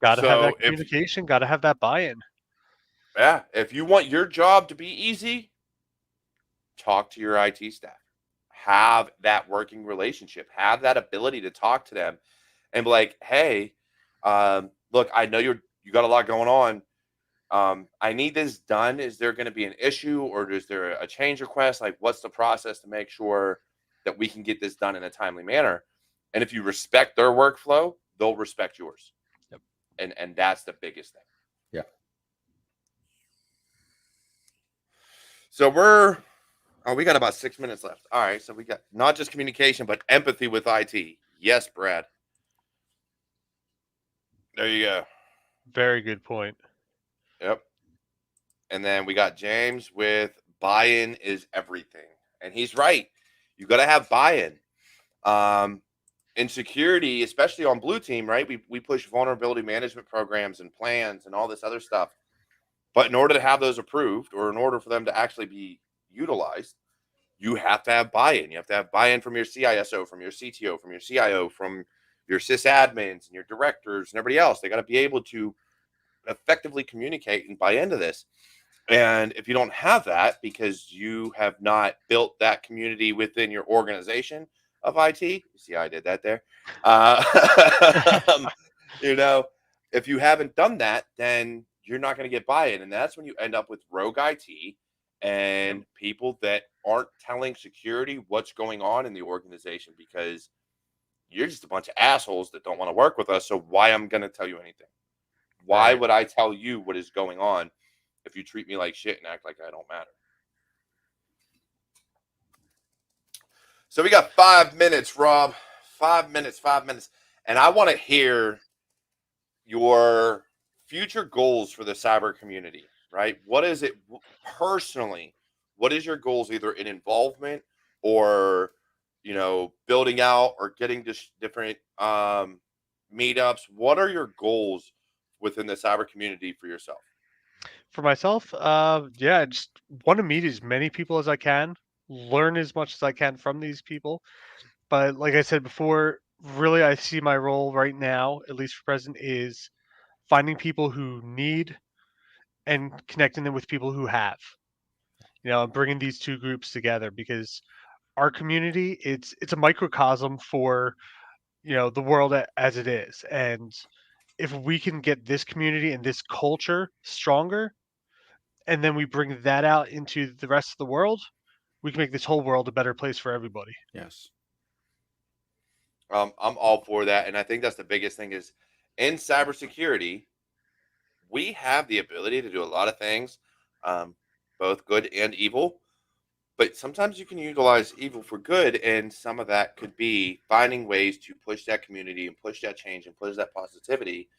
Got to have So that communication. Got to have that buy-in. if you want your job to be easy, talk to your IT staff. Have that working relationship. Have that ability to talk to them and be like, "Hey, look, I know you got a lot going on. I need this done. Is there going to be an issue, or is there a change request? Like, what's the process to make sure that we can get this done in a timely manner?" And if you respect their workflow, they'll respect yours. Yep. And that's the biggest thing. Yeah. So we got about 6 minutes left. All right. So we got not just communication, but empathy with IT. Yes, Brad. There you go. Very good point. Yep. And then we got James with buy-in is everything. And he's right. You got to have buy-in. In security, especially on Blue Team, right? We push vulnerability management programs and plans and all this other stuff. But in order to have those approved, or in order for them to actually be utilized, you have to have buy-in. You have to have buy-in from your CISO, from your CTO, from your CIO, from your sysadmins and your directors and everybody else. They got to be able to effectively communicate and buy into this. And if you don't have that because you have not built that community within your organization of IT, you see how I did that there? Um, you know, if you haven't done that, then you're not going to get buy-in. And that's when you end up with rogue IT Yep. and people that aren't telling security what's going on in the organization, because you're just a bunch of assholes that don't want to work with us. So why am I going to tell you anything? Why Right. would I tell you what is going on if you treat me like shit and act like I don't matter? So we got 5 minutes, Rob. 5 minutes, 5 minutes. And I want to hear your future goals for the cyber community, right? What is it personally? What is your goals, either in involvement or, building out or getting different meetups? What are your goals within the cyber community for yourself? For myself, yeah, I just want to meet as many people as I can, learn as much as I can from these people. But like I said before, really, I see my role right now, at least for present, is finding people who need and connecting them with people who have. And bringing these two groups together, because our community, it's a microcosm for the world as it is. And if we can get this community and this culture stronger, and then we bring that out into the rest of the world, we can make this whole world a better place for everybody. Yes. I'm all for that, and I think that's the biggest thing is in cybersecurity, we have the ability to do a lot of things, um, both good and evil. But sometimes you can utilize evil for good, and some of that could be finding ways to push that community and push that change and push that positivity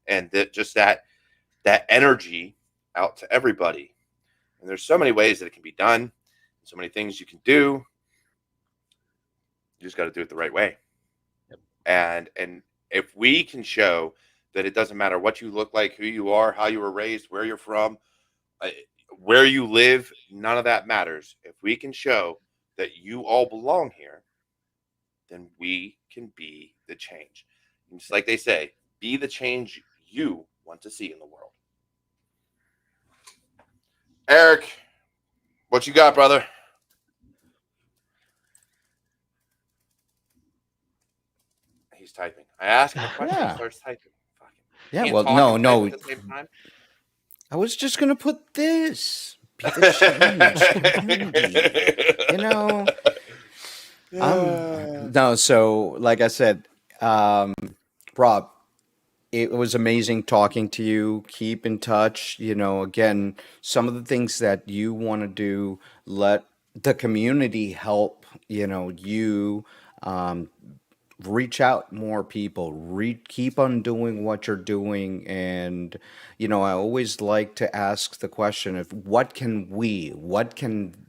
and that energy out to everybody. And there's so many ways that it can be done, so many things you can do. You just got to do it the right way. Yep. And if we can show that it doesn't matter what you look like, who you are, how you were raised, where you're from, uh, where you live, none of that matters. If we can show that you all belong here, then we can be the change. And just like they say, be the change you want to see in the world. Eric, what you got, brother? He's typing. I ask him a question, he Yeah. starts typing. Fucking Yeah. can't Well, talk no, and type no. at the same time. I was just gonna put this. Be the change community. You know, no, so like I said, um, Rob, it was amazing talking to you. Keep in touch. Again, some of the things that you want to do, let the community help, you um, reach out more people, keep on doing what you're doing. And I always like to ask the question of what can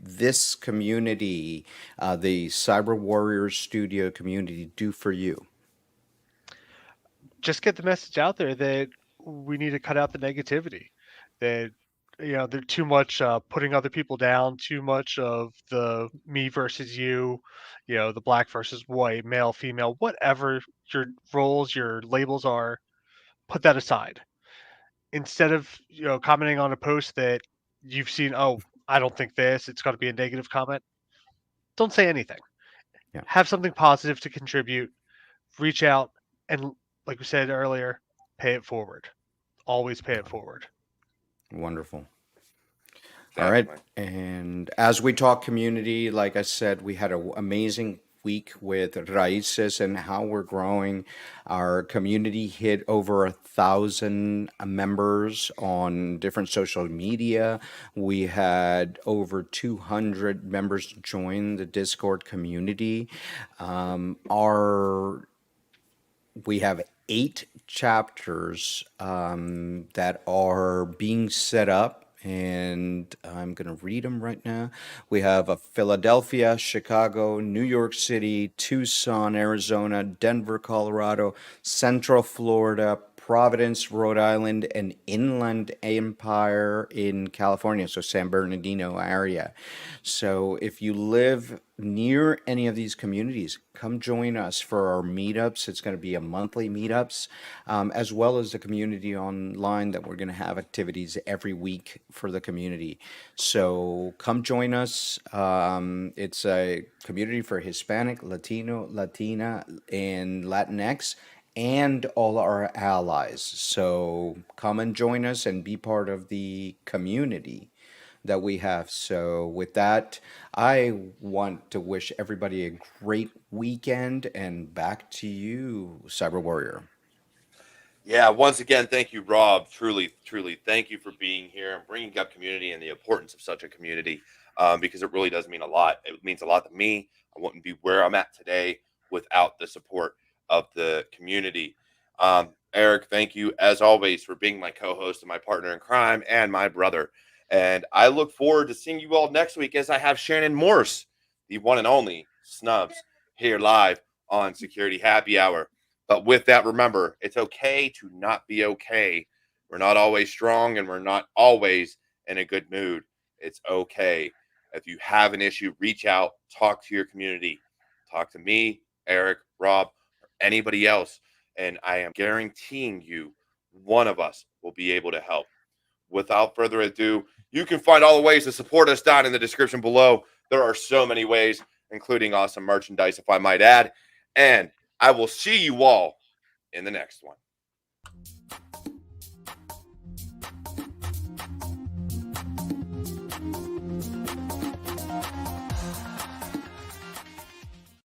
this community, the Cyber Warriors Studio community, do for you? Just get the message out there that we need to cut out the negativity. That there's too much putting other people down, too much of the me versus you, the black versus white, male, female, whatever your roles, your labels are. Put that aside. Instead of commenting on a post that you've seen, oh, I don't think this, it's got to be a negative comment. Don't say anything. Yeah. Have something positive to contribute. Reach out, and like we said earlier, pay it forward. Always pay it forward. Wonderful. All right. Definitely. And as we talk community, like I said, we had an amazing week with Raices and how we're growing. Our community hit over 1,000 members on different social media. We had over 200 members join the Discord community. Our We have 8 chapters that are being set up, and I'm going to read them right now. We have a Philadelphia, Chicago, New York City, Tucson, Arizona, Denver, Colorado, Central Florida, Providence, Rhode Island, and Inland Empire in California, so San Bernardino area. So if you live near any of these communities, come join us for our meetups. It's going to be a monthly meetups, as well as the community online that we're going to have activities every week for the community. So come join us. It's a community for Hispanic, Latino, Latina, and Latinx, and all our allies. So come and join us and be part of the community that we have. So with that, I want to wish everybody a great weekend, and back to you, Cyber Warrior. Yeah, once again, thank you, Rob. Truly, truly, thank you for being here and bringing up community and the importance of such a community, because it really does mean a lot. It means a lot to me. I wouldn't be where I'm at today without the support of the community. Eric, thank you as always for being my co-host and my partner in crime and my brother. And I look forward to seeing you all next week as I have Shannon Morse, the one and only Snubs, here live on Security Happy Hour. But with that, remember, it's okay to not be okay. We're not always strong and we're not always in a good mood. It's okay. If you have an issue, reach out, talk to your community, talk to me, Eric, Rob, or anybody else. And I am guaranteeing you one of us will be able to help. Without further ado, you can find all the ways to support us down in the description below. There are so many ways, including awesome merchandise, if I might add. And I will see you all in the next one.